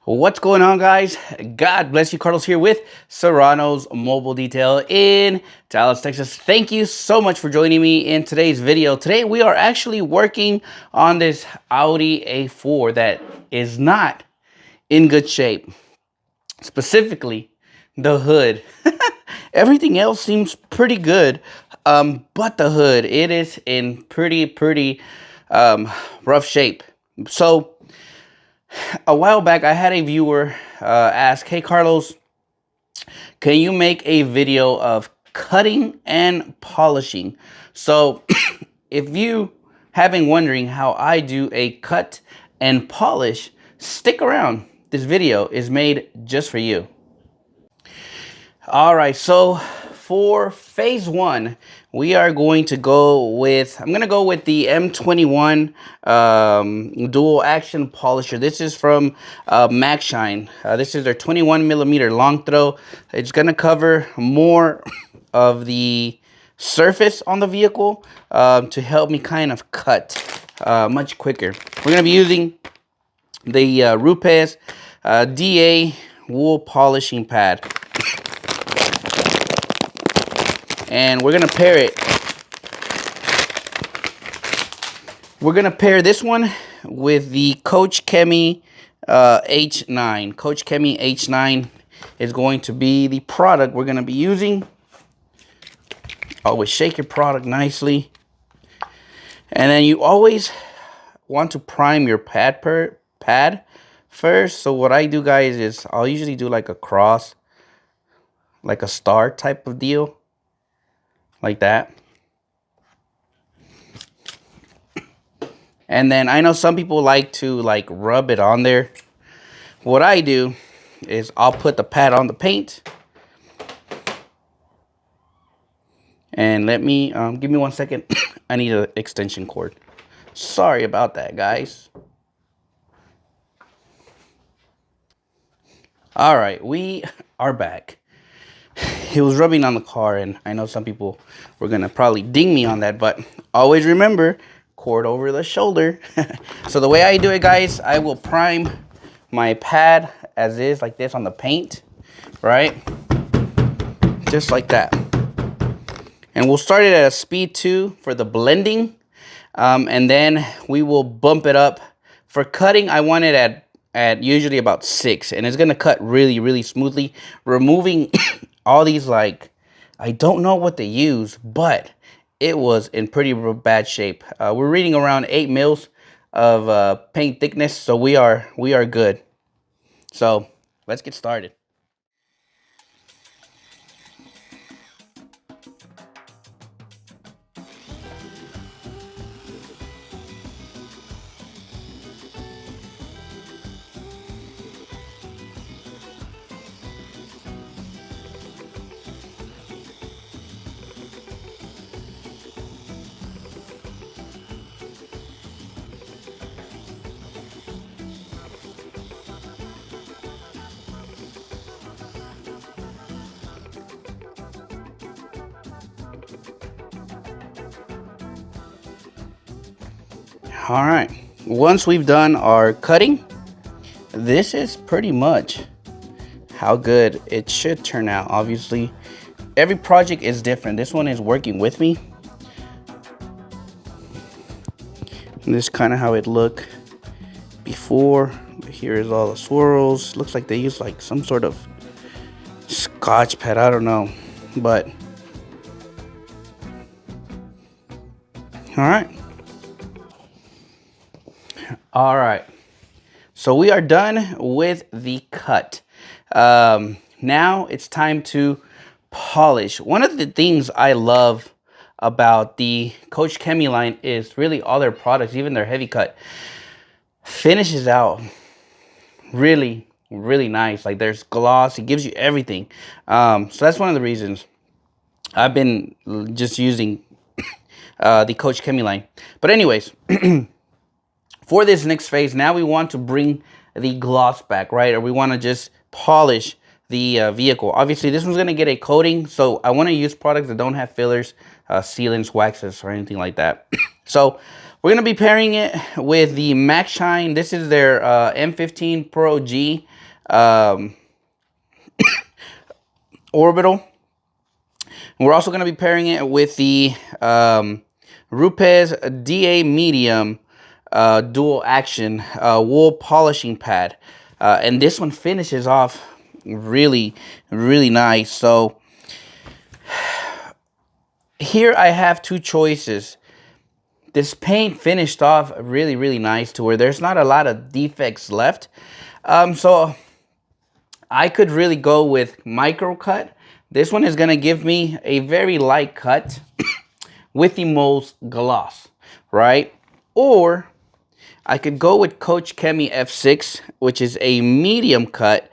What's going on, guys? God bless you. Carlos here with Serrano's Mobile Detail in Dallas, Texas. Thank you so much for joining me in today's video. Today we are actually working on this Audi A4 that is not in good shape. Specifically, the hood. Everything else seems pretty good, but the hood, it is in pretty rough shape. So a while back, I had a viewer ask, "Hey Carlos, can you make a video of cutting and polishing?" So if you have been wondering how I do a cut and polish, stick around. This video is made just for you. All right, so for phase one, we are going to go with, I'm going to go with the M21 dual action polisher. This is from Max Shine. This is their 21 millimeter long throw. It's going to cover more of the surface on the vehicle to help me kind of cut much quicker. We're going to be using the Rupes DA wool polishing pad. And we're gonna pair it. We're gonna pair this one with the Coach Chemi H9. Coach Chemi H9 is going to be the product we're gonna be using. Always shake your product nicely. And then you always want to prime your pad first. So what I do, guys, is I'll usually do like a cross, like a star type of deal. Like that. And then I know some people like to like rub it on there. What I do is I'll put the pad on the paint. And let me, give me 1 second. I need an extension cord. Sorry about that, guys. All right, we are back. It was rubbing on the car, and I know some people were gonna probably ding me on that, but always remember, cord over the shoulder. So the way I do it, guys, I will prime my pad as is, like this, on the paint, right? Just like that. And we'll start it at a speed 2 for the blending, and then we will bump it up. For cutting, I want it at usually about 6, and it's gonna cut really smoothly, removing all these, like, I don't know what they use, but it was in pretty bad shape. We're reading around 8 mils of paint thickness, so we are good. So let's get started. All right, once we've done our cutting, this is pretty much how good it should turn out. Obviously, every project is different. This one is working with me. And this is kind of how it looked before. Here is all the swirls. Looks like they use like some sort of Scotch pad, I don't know, but all right, so we are done with the cut. Now it's time to polish. One of the things I love about the Coach Chemi line is really all their products, even their heavy cut, finishes out really nice. Like, there's gloss, it gives you everything. So that's one of the reasons I've been just using the Coach Chemi line. But anyways, for this next phase, now we want to bring the gloss back, right? Or we want to just polish the vehicle. Obviously, this one's going to get a coating, so I want to use products that don't have fillers, sealants, waxes, or anything like that. So We're going to be pairing it with the Max Shine. This is their M15 Pro G orbital. We're also going to be pairing it with the Rupes DA Medium dual action wool polishing pad. And this one finishes off really, really nice. So here I have two choices. This paint finished off really, really nice to where there's not a lot of defects left. So I could really go with micro cut. This one is going to give me a very light cut with the most gloss, right? Or I could go with Coach Chemi F6, which is a medium cut.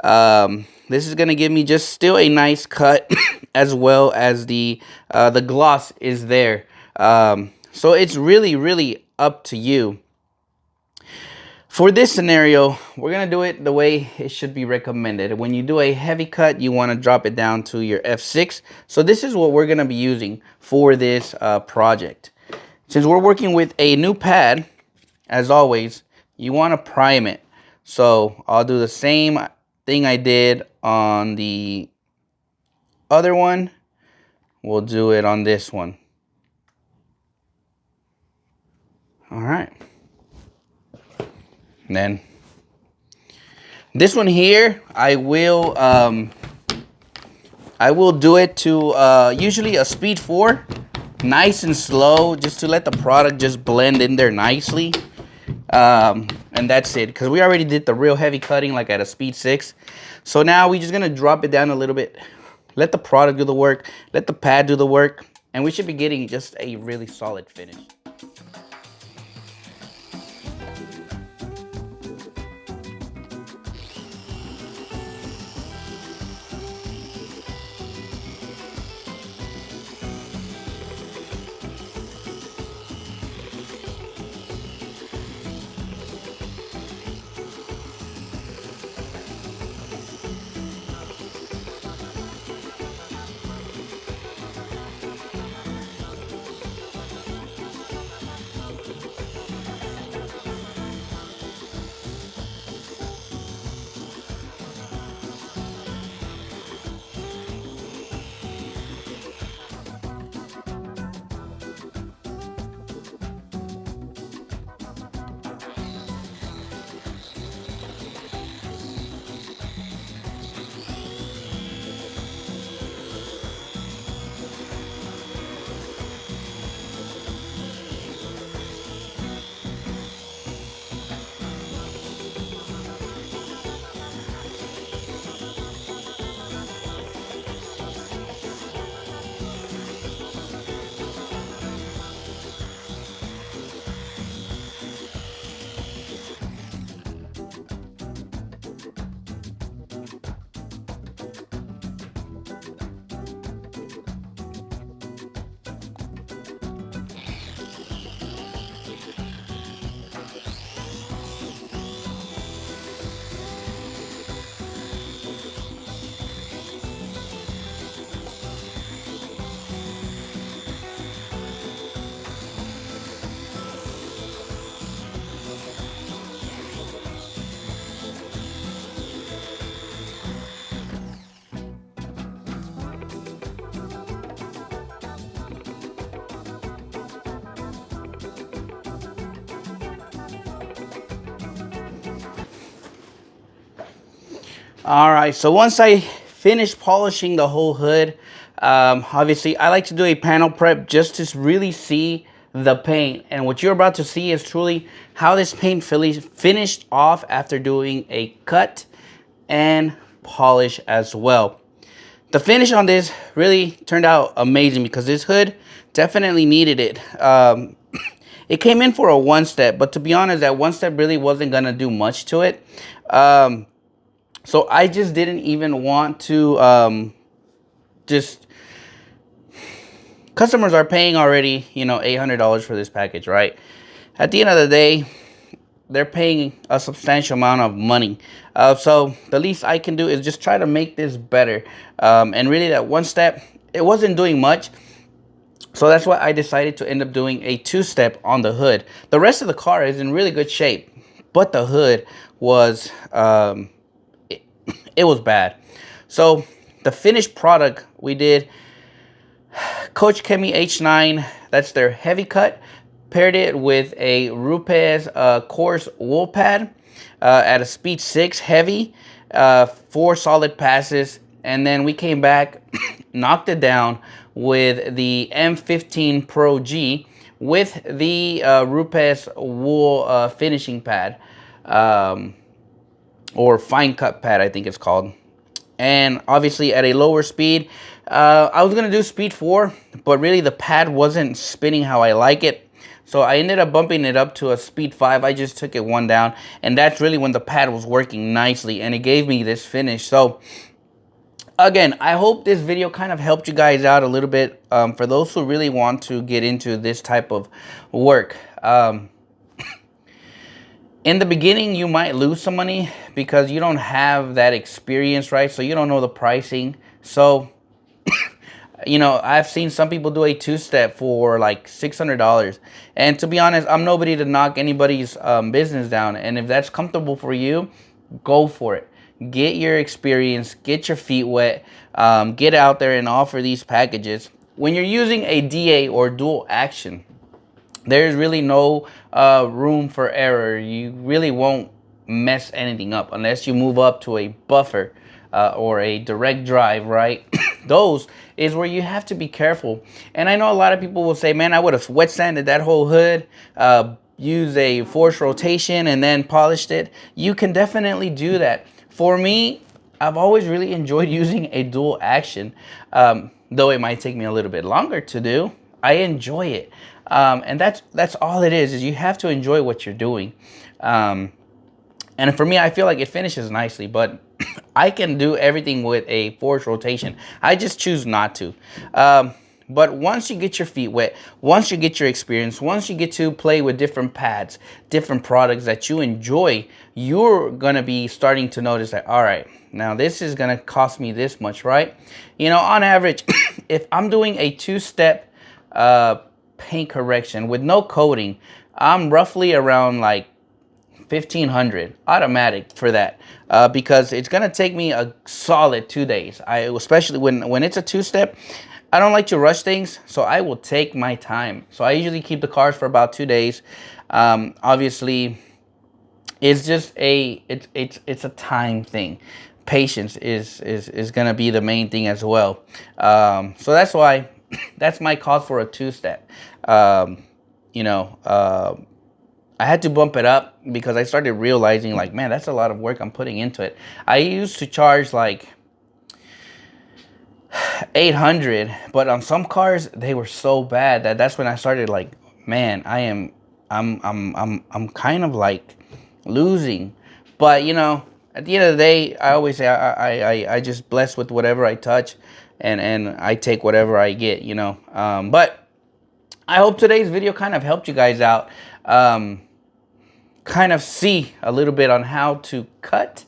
This is going to give me just still a nice cut as well as the gloss is there. So it's really, really up to you. For this scenario, we're going to do it the way it should be recommended. When you do a heavy cut, you want to drop it down to your F6. So this is what we're going to be using for this project. Since we're working with a new pad, as always, you want to prime it. So I'll do the same thing I did on the other one. We'll do it on this one. All right. And then this one here, I will do it to usually a speed 4, nice and slow, just to let the product just blend in there nicely. And that's it, because we already did the real heavy cutting like at a speed 6. So now we're just gonna drop it down a little bit, let the product do the work, let the pad do the work, and we should be getting just a really solid finish. All right, so once I finish polishing the whole hood, obviously I like to do a panel prep just to really see the paint. And what you're about to see is truly how this paint finished off after doing a cut and polish as well. The finish on this really turned out amazing because this hood definitely needed it. It came in for a 1-step, but to be honest, that 1-step really wasn't gonna do much to it. So I just didn't even want to customers are paying already, you know, $800 for this package, right? At the end of the day, they're paying a substantial amount of money. So the least I can do is just try to make this better. And really that 1-step, it wasn't doing much. So that's why I decided to end up doing a two-step on the hood. The rest of the car is in really good shape, but the hood was, it was bad. So the finished product, we did Coach Kemi H9, that's their heavy cut. Paired it with a Rupes coarse wool pad at a speed 6 heavy, 4 solid passes, and then we came back, knocked it down with the M15 Pro G with the Rupes wool finishing pad, or fine cut pad, I think it's called. And obviously at a lower speed, I was gonna do speed 4, but really the pad wasn't spinning how I like it. So I ended up bumping it up to a speed 5. I just took it one down, and that's really when the pad was working nicely, and it gave me this finish. So again, I hope this video kind of helped you guys out a little bit, for those who really want to get into this type of work. In the beginning, you might lose some money because you don't have that experience, right? So you don't know the pricing. So, you know, I've seen some people do a two-step for like $600. And to be honest, I'm nobody to knock anybody's business down. And if that's comfortable for you, go for it. Get your experience, get your feet wet, get out there and offer these packages. When you're using a DA or dual action, there's really no room for error. You really won't mess anything up unless you move up to a buffer or a direct drive, right? Those is where you have to be careful. And I know a lot of people will say, man, I would have wet sanded that whole hood, use a forced rotation and then polished it. You can definitely do that. For me, I've always really enjoyed using a dual action, though it might take me a little bit longer to do. I enjoy it. And that's all it is you have to enjoy what you're doing. And for me, I feel like it finishes nicely, but I can do everything with a forced rotation. I just choose not to. But once you get your feet wet, once you get your experience, once you get to play with different pads, different products that you enjoy, you're going to be starting to notice that, all right, now this is going to cost me this much, right? You know, on average, if I'm doing a two-step paint correction with no coating, I'm roughly around like 1,500 automatic for that, because it's gonna take me a solid 2 days. Especially when it's a two-step, I don't like to rush things, so I will take my time. So I usually keep the cars for about 2 days. Obviously, it's just it's a time thing. Patience is gonna be the main thing as well. So that's why that's my cause for a two-step. You know, I had to bump it up because I started realizing, like, man, that's a lot of work I'm putting into it. I used to charge like 800, but on some cars they were so bad that's when I started like, man, I'm kind of like losing. But you know, at the end of the day, I always say I just bless with whatever I touch, and I take whatever I get, you know. But I hope today's video kind of helped you guys out, kind of see a little bit on how to cut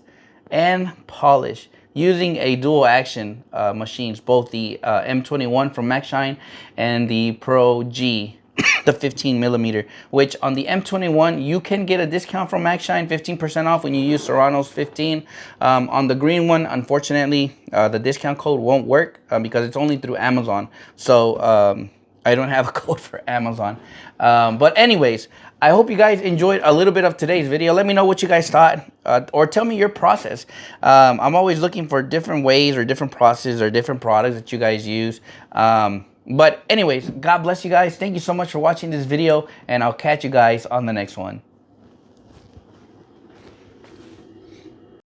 and polish using a dual action machines, both the M21 from MaxShine and the Pro G, the 15 millimeter, which on the M21 you can get a discount from MaxShine, 15% off when you use Serranos 15. On the green one, unfortunately, the discount code won't work because it's only through Amazon. So I don't have a code for Amazon. But anyways, I hope you guys enjoyed a little bit of today's video. Let me know what you guys thought, or tell me your process. I'm always looking for different ways or different processes or different products that you guys use. But anyways, God bless you guys. Thank you so much for watching this video, and I'll catch you guys on the next one.